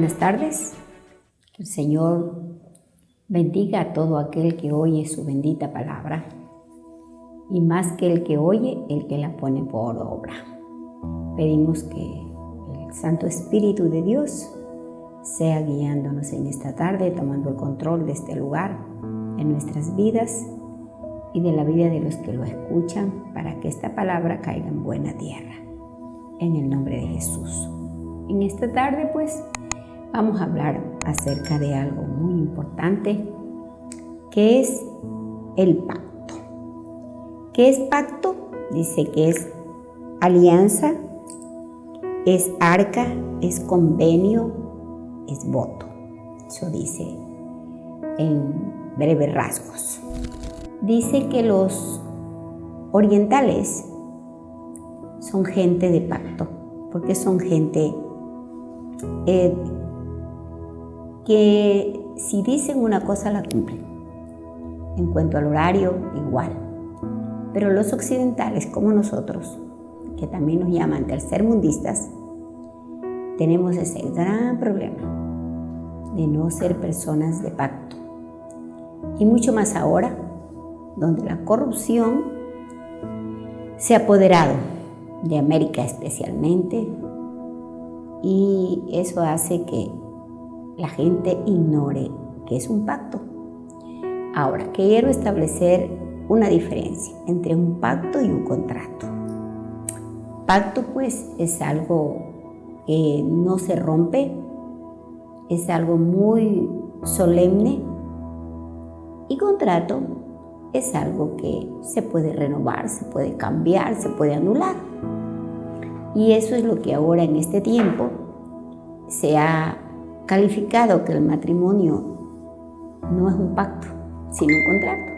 Buenas tardes. Que el Señor bendiga a todo aquel que oye su bendita palabra, y más que el que oye, el que la pone por obra. Pedimos que el Santo Espíritu de Dios sea guiándonos en esta tarde, tomando el control de este lugar, en nuestras vidas y de la vida de los que lo escuchan, para que esta palabra caiga en buena tierra. En el nombre de Jesús. En esta tarde, pues, vamos a hablar acerca de algo muy importante, que es el pacto. ¿Qué es pacto? Dice que es alianza, es arca, es convenio, es voto. Eso dice en breves rasgos. Dice que los orientales son gente de pacto, porque son gente que si dicen una cosa la cumplen. En cuanto al horario, igual. Pero los occidentales, como nosotros, que también nos llaman tercermundistas, tenemos ese gran problema de no ser personas de pacto. Y mucho más ahora, donde la corrupción se ha apoderado de América especialmente, y eso hace que la gente ignore que es un pacto. Ahora, quiero establecer una diferencia entre un pacto y un contrato. Pacto, pues, es algo que no se rompe, es algo muy solemne, y contrato es algo que se puede renovar, se puede cambiar, se puede anular. Y eso es lo que ahora en este tiempo se ha calificado, que el matrimonio no es un pacto, sino un contrato.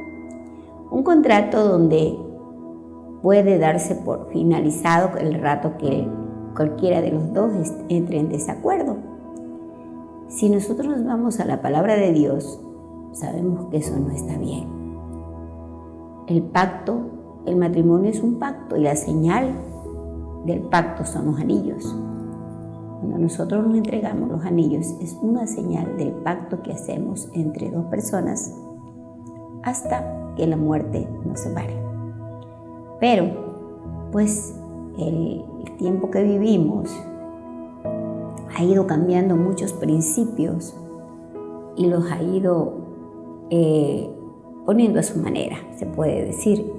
Un contrato donde puede darse por finalizado el rato que cualquiera de los dos entre en desacuerdo. Si nosotros nos vamos a la palabra de Dios, sabemos que eso no está bien. El pacto, el matrimonio es un pacto, y la señal del pacto son los anillos. Cuando nosotros nos entregamos los anillos, es una señal del pacto que hacemos entre dos personas hasta que la muerte nos separe. Pero, pues, el tiempo que vivimos ha ido cambiando muchos principios y los ha ido poniendo a su manera, se puede decir.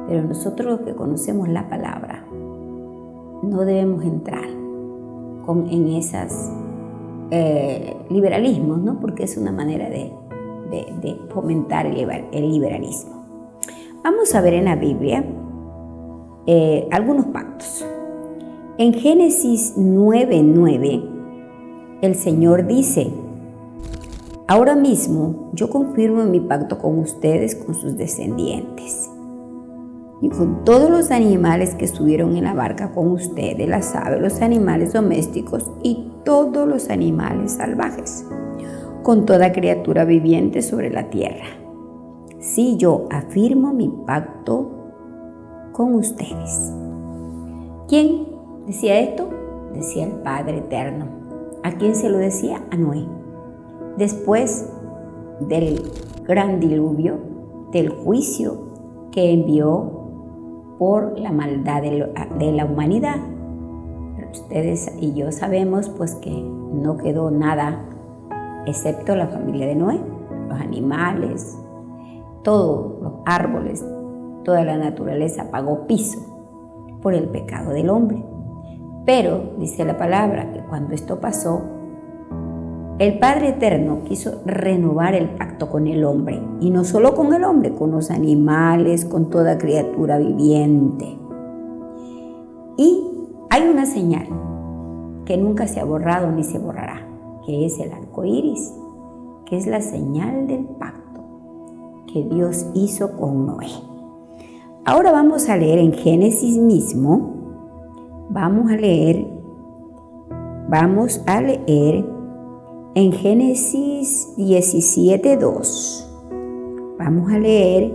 Pero nosotros, los que conocemos la palabra, no debemos entrar en esas liberalismos, ¿no? Porque es una manera de fomentar el liberalismo. Vamos a ver en la Biblia algunos pactos. En Génesis 9:9, el Señor dice: ahora mismo yo confirmo mi pacto con ustedes, con sus descendientes, y con todos los animales que estuvieron en la barca con ustedes, las aves, los animales domésticos y todos los animales salvajes, con toda criatura viviente sobre la tierra. Sí, yo afirmo mi pacto con ustedes. ¿Quién decía esto? Decía el Padre Eterno. ¿A quién se lo decía? A Noé. Después del gran diluvio, del juicio que envió por la maldad de la humanidad. Ustedes y yo sabemos, pues, que no quedó nada excepto la familia de Noé, los animales, todos los árboles, toda la naturaleza pagó piso por el pecado del hombre. Pero dice la palabra que cuando esto pasó, el Padre Eterno quiso renovar el pacto con el hombre, y no solo con el hombre, con los animales, con toda criatura viviente. Y hay una señal que nunca se ha borrado ni se borrará, que es el arco iris, que es la señal del pacto que Dios hizo con Noé. Ahora vamos a leer en Génesis mismo, vamos a leer en Génesis 17:2. Vamos a leer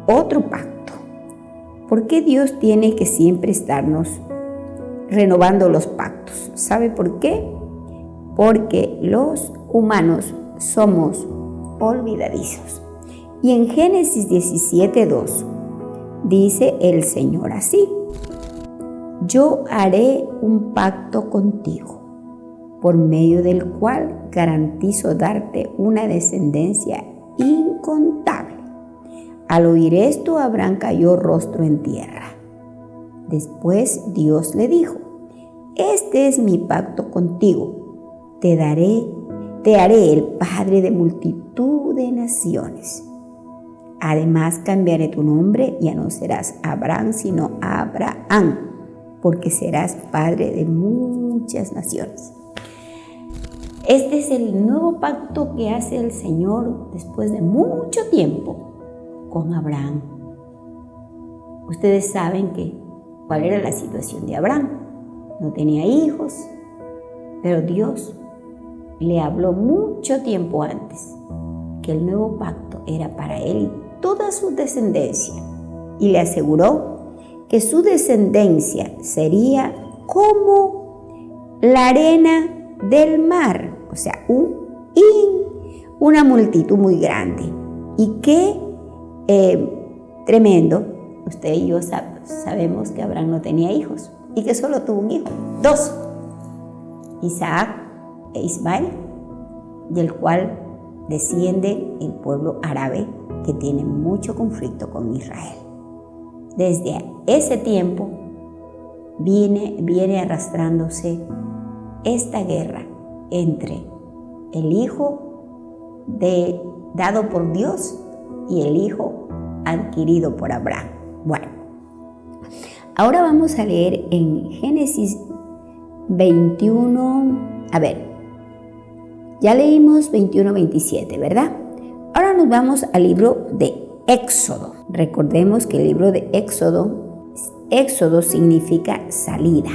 otro pacto. ¿Por qué Dios tiene que siempre estarnos renovando los pactos? ¿Sabe por qué? porque los humanos somos olvidadizos. Y en Génesis 17:2 dice el Señor así: yo haré un pacto contigo, por medio del cual garantizo darte una descendencia incontable. Al oír esto, Abraham cayó rostro en tierra. Después Dios le dijo: este es mi pacto contigo. Te haré el padre de multitud de naciones. Además, cambiaré tu nombre, ya no serás Abraham, sino Abraham, porque serás padre de muchas naciones. Este es el nuevo pacto que hace el Señor después de mucho tiempo con Abraham. Ustedes saben cuál era la situación de Abraham. No tenía hijos, pero Dios le habló mucho tiempo antes que el nuevo pacto era para él y toda su descendencia, y le aseguró que su descendencia sería como la arena del mar, o sea, una multitud muy grande. Y qué tremendo. Usted y yo sabemos que Abraham no tenía hijos y que solo tuvo un hijo, 2, Isaac e Ismael, del cual desciende el pueblo árabe que tiene mucho conflicto con Israel. Desde ese tiempo viene arrastrándose esta guerra entre el hijo dado por Dios y el hijo adquirido por Abraham. Bueno, ahora vamos a leer en Génesis 21, ya leímos 21-27, ¿verdad? Ahora nos vamos al libro de Éxodo. Recordemos que el libro de Éxodo significa salida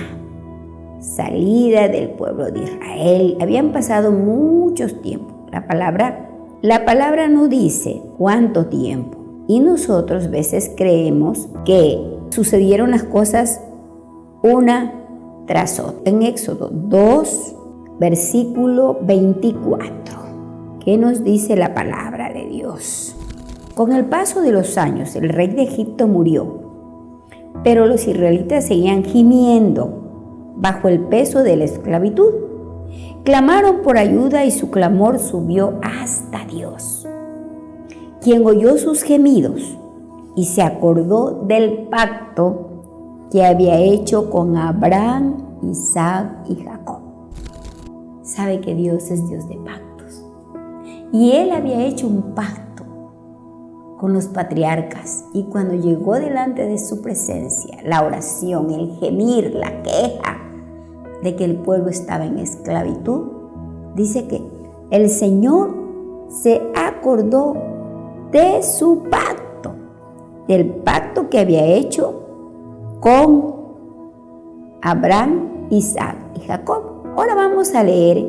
del pueblo de Israel. Habían pasado muchos tiempos. La palabra no dice cuánto tiempo. Y nosotros a veces creemos que sucedieron las cosas una tras otra. En Éxodo 2, versículo 24, ¿qué nos dice la palabra de Dios? Con el paso de los años, el rey de Egipto murió, pero los israelitas seguían gimiendo bajo el peso de la esclavitud. Clamaron por ayuda y su clamor subió hasta Dios, quien oyó sus gemidos y se acordó del pacto que había hecho con Abraham, Isaac y Jacob. Sabe que Dios es Dios de pactos. Y Él había hecho un pacto con los patriarcas. Y cuando llegó delante de su presencia, la oración, el gemir, la queja de que el pueblo estaba en esclavitud, dice que el Señor se acordó de su pacto, del pacto que había hecho con Abraham, Isaac y Jacob. Ahora vamos a leer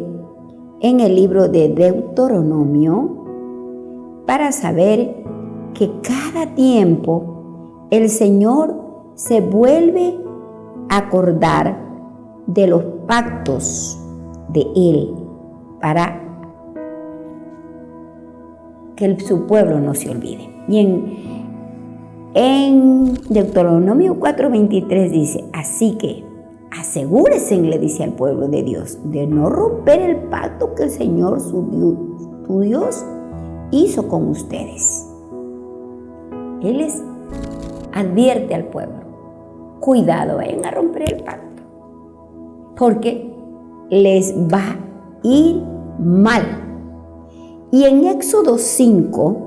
en el libro de Deuteronomio para saber que cada tiempo el Señor se vuelve a acordar de los pactos de Él para que su pueblo no se olvide. Y en Deuteronomio 4:23 dice: así que asegúrense, le dice al pueblo de Dios, de no romper el pacto que el Señor tu Dios hizo con ustedes. Él les advierte al pueblo: cuidado, vayan a romper el pacto, porque les va a ir mal. Y en Éxodo 5,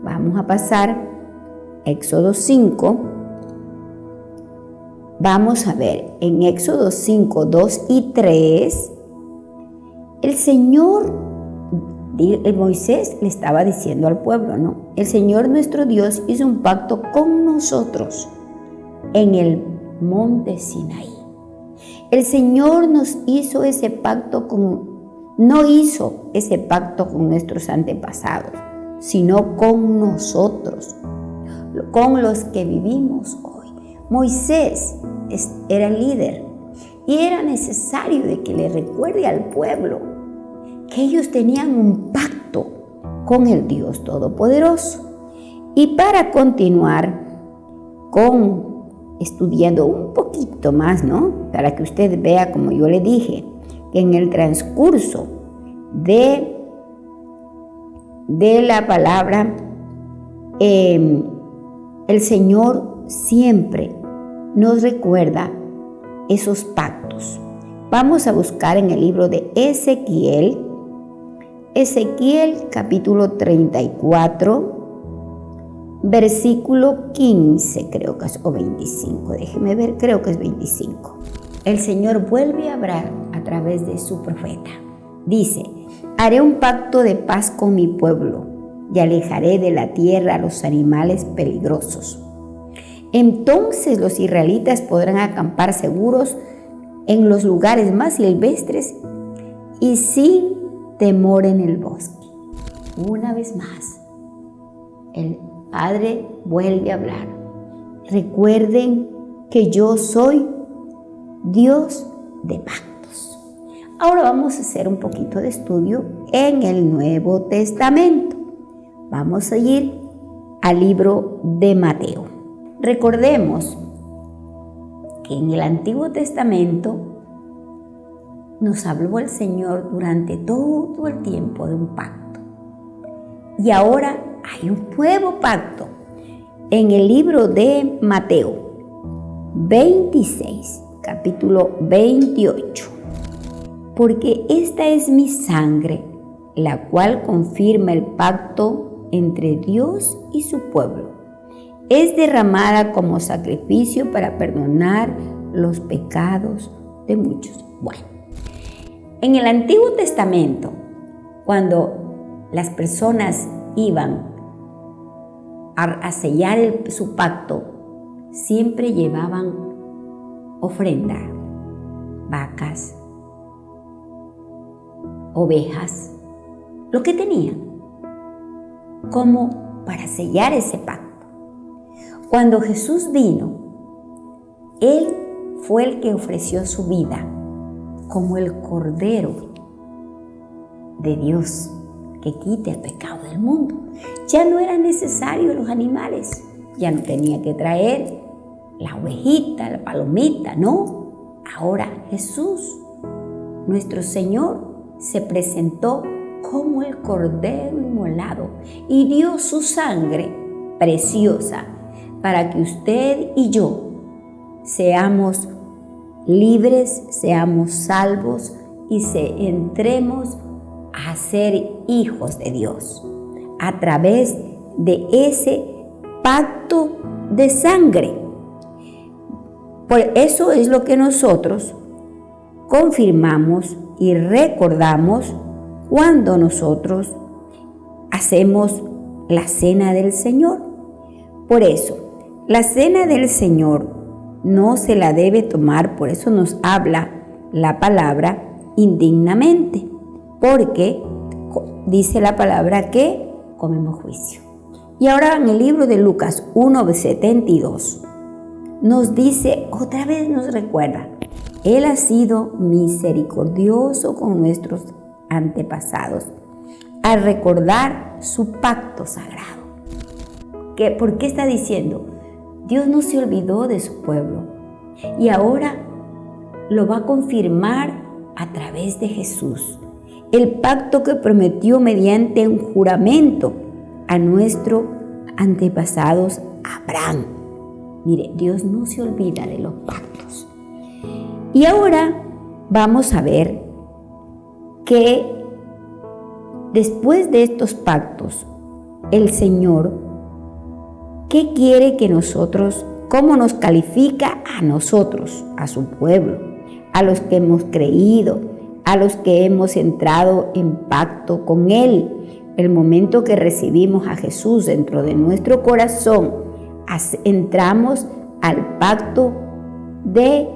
vamos a pasar Éxodo 5, vamos a ver, en Éxodo 5, 2 y 3, el Señor, Moisés le estaba diciendo al pueblo, ¿no? El Señor nuestro Dios hizo un pacto con nosotros en el monte Sinaí. El Señor nos hizo ese pacto no hizo ese pacto con nuestros antepasados, sino con nosotros, con los que vivimos hoy. Moisés era el líder Y era necesario de que le recuerde al pueblo que ellos tenían un pacto con el Dios Todopoderoso. Y para continuar estudiando un poquito más, ¿no? Para que usted vea, como yo le dije, que en el transcurso de la palabra, el Señor siempre nos recuerda esos pactos. Vamos a buscar en el libro de Ezequiel capítulo 34, versículo 15, creo que es, o 25, déjeme ver, creo que es 25. El Señor vuelve a hablar a través de su profeta. Dice: haré un pacto de paz con mi pueblo y alejaré de la tierra a los animales peligrosos. Entonces los israelitas podrán acampar seguros en los lugares más silvestres y sin temor en el bosque. Una vez más, el Padre vuelve a hablar. Recuerden que yo soy Dios de pactos. Ahora vamos a hacer un poquito de estudio en el Nuevo Testamento. Vamos a ir al libro de Mateo. Recordemos que en el Antiguo Testamento nos habló el Señor durante todo el tiempo de un pacto. Y ahora hay un nuevo pacto en el libro de Mateo 26, capítulo 28. Porque esta es mi sangre, la cual confirma el pacto entre Dios y su pueblo. Es derramada como sacrificio para perdonar los pecados de muchos. Bueno, en el Antiguo Testamento, cuando las personas iban a sellar su pacto, siempre llevaban ofrenda, vacas, ovejas, lo que tenían, como para sellar ese pacto. Cuando Jesús vino, Él fue el que ofreció su vida como el Cordero de Dios que quite el pecado del mundo. Ya no eran necesarios los animales, ya no tenía que traer la ovejita, la palomita, no. Ahora Jesús, nuestro Señor, se presentó como el Cordero inmolado y dio su sangre preciosa para que usted y yo seamos libres, seamos salvos y entremos a ser hijos de Dios a través de ese pacto de sangre. Por eso es lo que nosotros confirmamos y recordamos cuando nosotros hacemos la cena del Señor. Por eso, la cena del Señor no se la debe tomar, por eso nos habla la palabra indignamente, porque dice la palabra que comemos juicio. Y ahora en el libro de Lucas 1:72 nos dice, otra vez nos recuerda, Él ha sido misericordioso con nuestros antepasados al recordar su pacto sagrado. ¿Por qué está diciendo? Dios no se olvidó de su pueblo y ahora lo va a confirmar a través de Jesús. El pacto que prometió mediante un juramento a nuestros antepasados Abraham. Mire, Dios no se olvida de los pactos. Y ahora vamos a ver que después de estos pactos, el Señor, ¿qué quiere que nosotros, cómo nos califica a nosotros, a su pueblo, a los que hemos creído, a los que hemos entrado en pacto con Él? El momento que recibimos a Jesús dentro de nuestro corazón, entramos al pacto de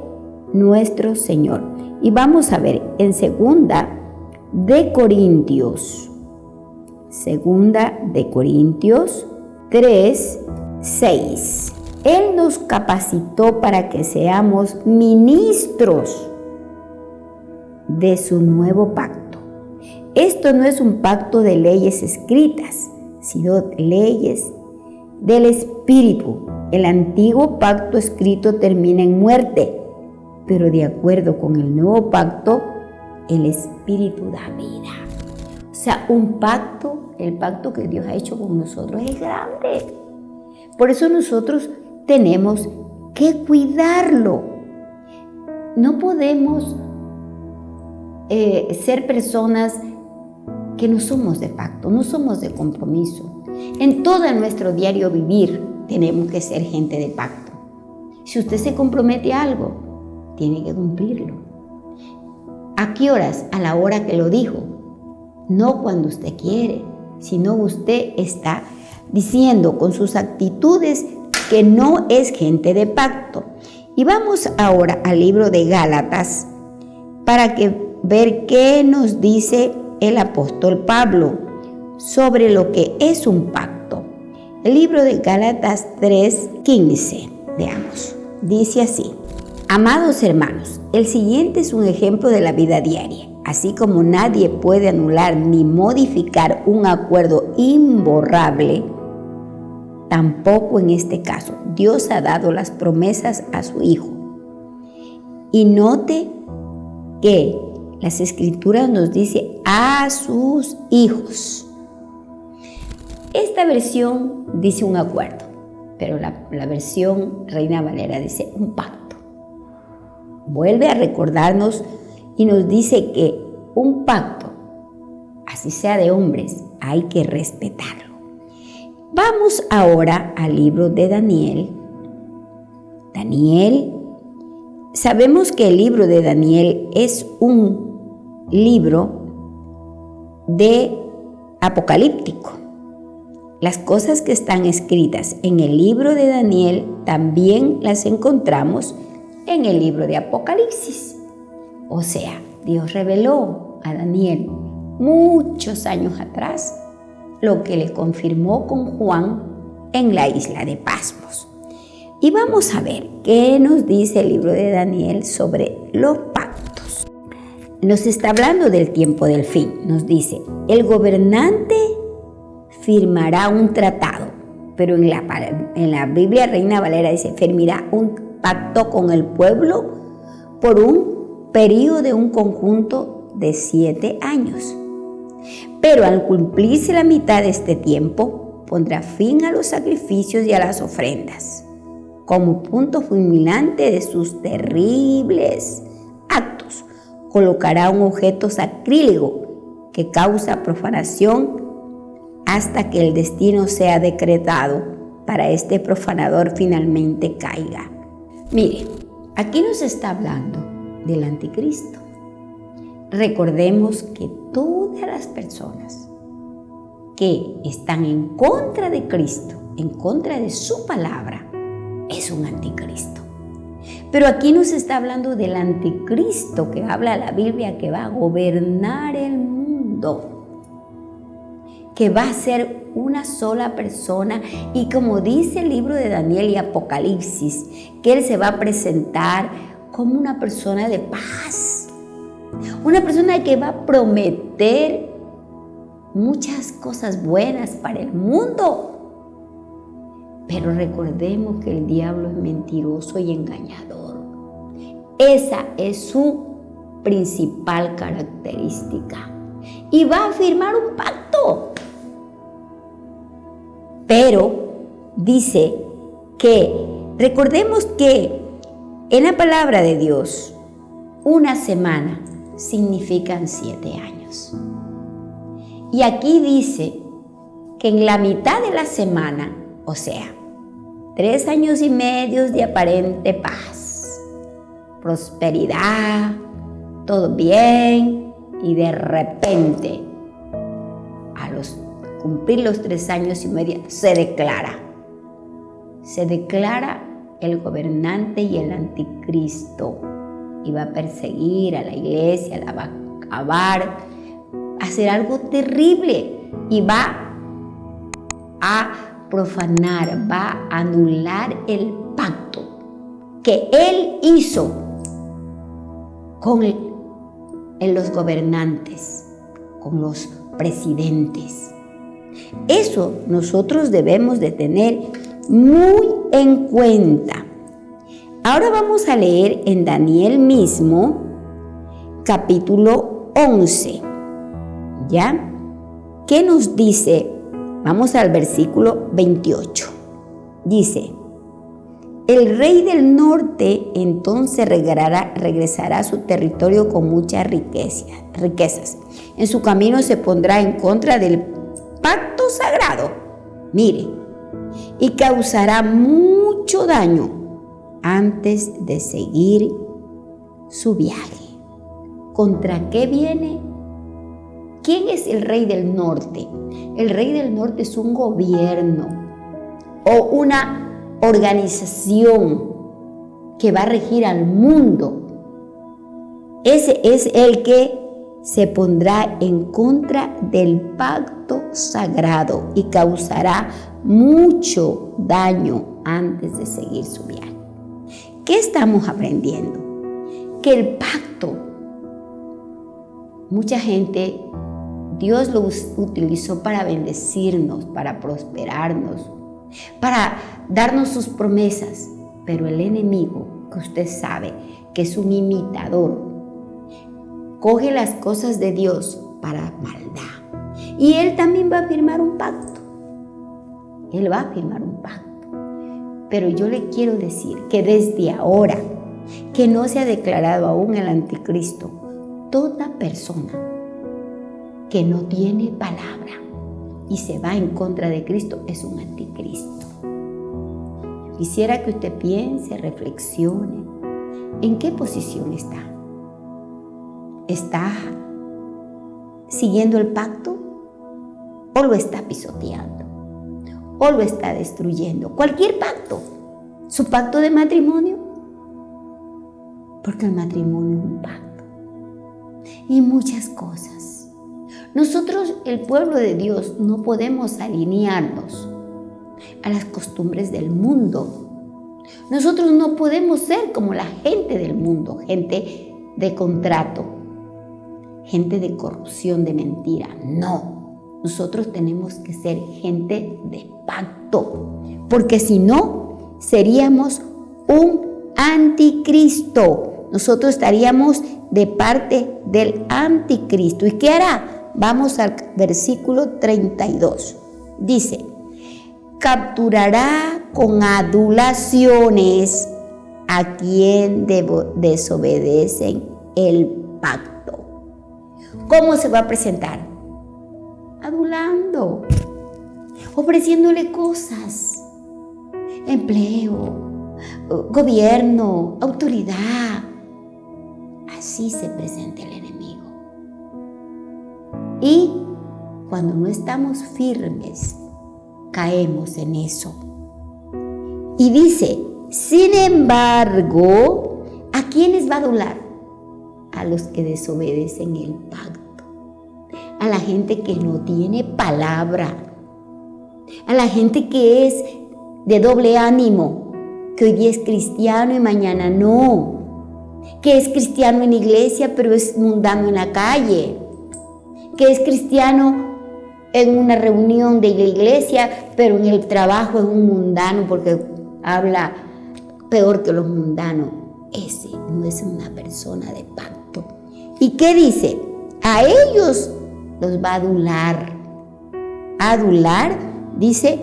nuestro Señor. Y vamos a ver en Segunda de Corintios 3:6. Él nos capacitó para que seamos ministros de su nuevo pacto. Esto no es un pacto de leyes escritas, sino leyes del Espíritu. El antiguo pacto escrito termina en muerte, pero de acuerdo con el nuevo pacto, el Espíritu da vida. O sea, un pacto, el pacto que Dios ha hecho con nosotros es grande. Por eso nosotros tenemos que cuidarlo. No podemos ser personas que no somos de pacto, no somos de compromiso. En todo nuestro diario vivir tenemos que ser gente de pacto. Si usted se compromete a algo, tiene que cumplirlo. ¿A qué horas? A la hora que lo dijo. No cuando usted quiere, sino usted está diciendo con sus actitudes que no es gente de pacto. Y vamos ahora al libro de Gálatas para ver qué nos dice el apóstol Pablo sobre lo que es un pacto. El libro de Gálatas 3:15, veamos, dice así: Amados hermanos, el siguiente es un ejemplo de la vida diaria. Así como nadie puede anular ni modificar un acuerdo imborrable, tampoco en este caso Dios ha dado las promesas a su Hijo. Y note que las Escrituras nos dice a sus hijos. Esta versión dice un acuerdo, pero la versión Reina Valera dice un pacto. Vuelve a recordarnos y nos dice que un pacto, así sea de hombres, hay que respetarlo. Vamos ahora al libro de Daniel. Sabemos que el libro de Daniel es un libro de apocalíptico. Las cosas que están escritas en el libro de Daniel también las encontramos en el libro de Apocalipsis. O sea, Dios reveló a Daniel muchos años atrás lo que le confirmó con Juan en la isla de Pasmos. Y vamos a ver qué nos dice el libro de Daniel sobre los pactos. Nos está hablando del tiempo del fin. Nos dice, el gobernante firmará un tratado, pero en la Biblia Reina Valera dice, firmará un pacto con el pueblo por un periodo de un conjunto de 7 años. Pero al cumplirse la mitad de este tiempo, pondrá fin a los sacrificios y a las ofrendas, como punto fulminante de sus terribles actos. Colocará un objeto sacrílego que causa profanación hasta que el destino sea decretado para este profanador finalmente caiga. Mire, aquí nos está hablando del anticristo. Recordemos que todas las personas que están en contra de Cristo, en contra de su palabra, es un anticristo. Pero aquí nos está hablando del anticristo que habla la Biblia, que va a gobernar el mundo, que va a ser una sola persona, y como dice el libro de Daniel y Apocalipsis, que él se va a presentar como una persona de paz, una persona que va a prometer muchas cosas buenas para el mundo. Pero recordemos que el diablo es mentiroso y engañador. Esa es su principal característica. Y va a firmar un pacto. Pero dice que, recordemos que en la palabra de Dios, una semana significan 7 años. Y aquí dice que en la mitad de la semana, o sea, 3 años y medio de aparente paz, prosperidad, todo bien, y de repente, cumplir los 3 años y medio, se declara el gobernante y el anticristo, y va a perseguir a la iglesia, la va a acabar, a hacer algo terrible, y va a profanar, va a anular el pacto que él hizo con en los gobernantes, con los presidentes. Eso nosotros debemos de tener muy en cuenta. Ahora vamos a leer en Daniel mismo, capítulo 11. ¿Ya? ¿Qué nos dice? Vamos al versículo 28. Dice: el rey del norte entonces regresará a su territorio con muchas riquezas. En su camino se pondrá en contra del pacto sagrado, mire, y causará mucho daño antes de seguir su viaje. ¿Contra qué viene? ¿Quién es el rey del norte? El rey del norte es un gobierno o una organización que va a regir al mundo. Ese es el que se pondrá en contra del pacto sagrado y causará mucho daño antes de seguir su viaje. ¿Qué estamos aprendiendo? Que el pacto, mucha gente, Dios lo utilizó para bendecirnos, para prosperarnos, para darnos sus promesas, pero el enemigo, que usted sabe que es un imitador, coge las cosas de Dios para maldad. Y él también va a firmar un pacto. Él va a firmar un pacto. Pero yo le quiero decir que desde ahora, que no se ha declarado aún el anticristo, toda persona que no tiene palabra y se va en contra de Cristo es un anticristo. Quisiera que usted piense, reflexione, ¿en qué posición está? ¿Está siguiendo el pacto o lo está pisoteando o lo está destruyendo? Cualquier pacto, su pacto de matrimonio, porque el matrimonio es un pacto, y muchas cosas. Nosotros, el pueblo de Dios, no podemos alinearnos a las costumbres del mundo. Nosotros no podemos ser como la gente del mundo, gente de contrato, gente de corrupción, de mentira. No, nosotros tenemos que ser gente de pacto, porque si no, seríamos un anticristo. Nosotros estaríamos de parte del anticristo. ¿Y qué hará? Vamos al versículo 32. Dice: capturará con adulaciones a quien desobedecen el pacto. ¿Cómo se va a presentar? Adulando, ofreciéndole cosas, empleo, gobierno, autoridad. Así se presenta el enemigo. Y cuando no estamos firmes, caemos en eso. Y dice: sin embargo, ¿a quiénes va a adular? A los que desobedecen el pacto, a la gente que no tiene palabra, a la gente que es de doble ánimo, que hoy día es cristiano y mañana no, que es cristiano en la iglesia pero es mundano en la calle, que es cristiano en una reunión de la iglesia pero en el trabajo es un mundano porque habla peor que los mundanos. Ese no es una persona de pacto. ¿Y qué dice? A ellos los va a adular. Adular, dice,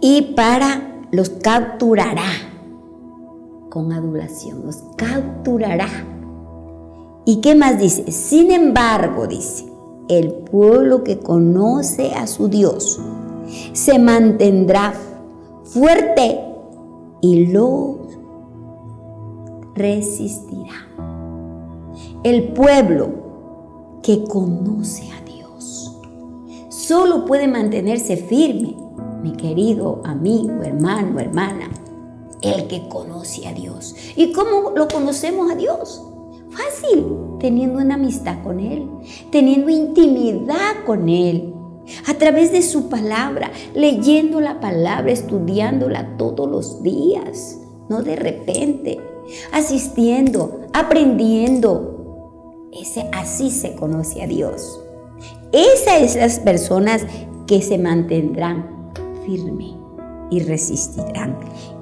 y para los capturará. Con adulación, los capturará. ¿Y qué más dice? Sin embargo, dice, el pueblo que conoce a su Dios se mantendrá fuerte y lo resistirá. El pueblo que conoce a Dios solo puede mantenerse firme, mi querido amigo, hermano, hermana, el que conoce a Dios. ¿Y cómo lo conocemos a Dios? Fácil, teniendo una amistad con Él, teniendo intimidad con Él, a través de su palabra, leyendo la palabra, estudiándola todos los días, no de repente, asistiendo, aprendiendo. Así se conoce a Dios. Esas son las personas que se mantendrán firmes y resistirán.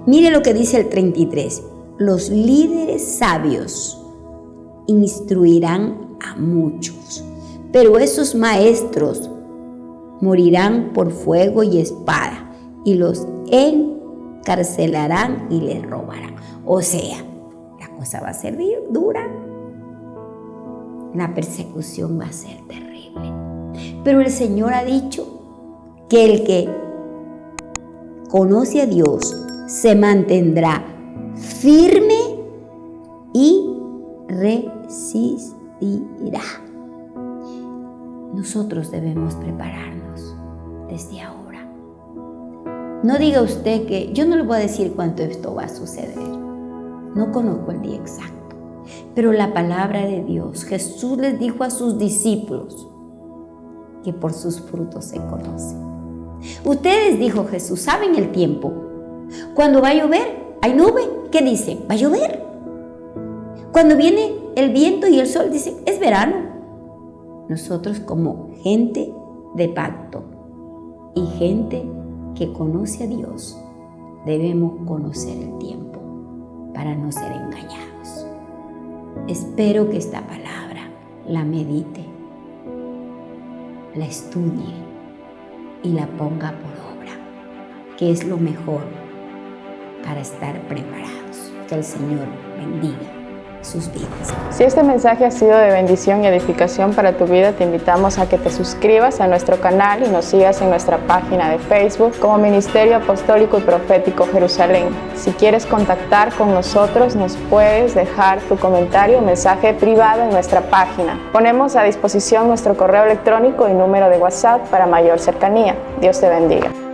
Mire lo que dice el 33. Los líderes sabios instruirán a muchos, pero esos maestros morirán por fuego y espada, y los encarcelarán y les robarán. O sea, la cosa va a ser dura. La persecución va a ser terrible. Pero el Señor ha dicho que el que conoce a Dios se mantendrá firme y resistirá. Nosotros debemos prepararnos desde ahora. No diga usted que yo no le voy a decir cuánto esto va a suceder. No conozco el día exacto. Pero la palabra de Dios, Jesús les dijo a sus discípulos que por sus frutos se conocen. Ustedes, dijo Jesús, saben el tiempo. Cuando va a llover, hay nube. ¿Qué dice? Va a llover. Cuando viene el viento y el sol, dicen, es verano. Nosotros como gente de pacto y gente que conoce a Dios, debemos conocer el tiempo para no ser engañados. Espero que esta palabra la medite, la estudie y la ponga por obra, que es lo mejor para estar preparados. Que el Señor bendiga sus vidas. Si este mensaje ha sido de bendición y edificación para tu vida, te invitamos a que te suscribas a nuestro canal y nos sigas en nuestra página de Facebook como Ministerio Apostólico y Profético Jerusalén. Si quieres contactar con nosotros, nos puedes dejar tu comentario o mensaje privado en nuestra página. Ponemos a disposición nuestro correo electrónico y número de WhatsApp para mayor cercanía. Dios te bendiga.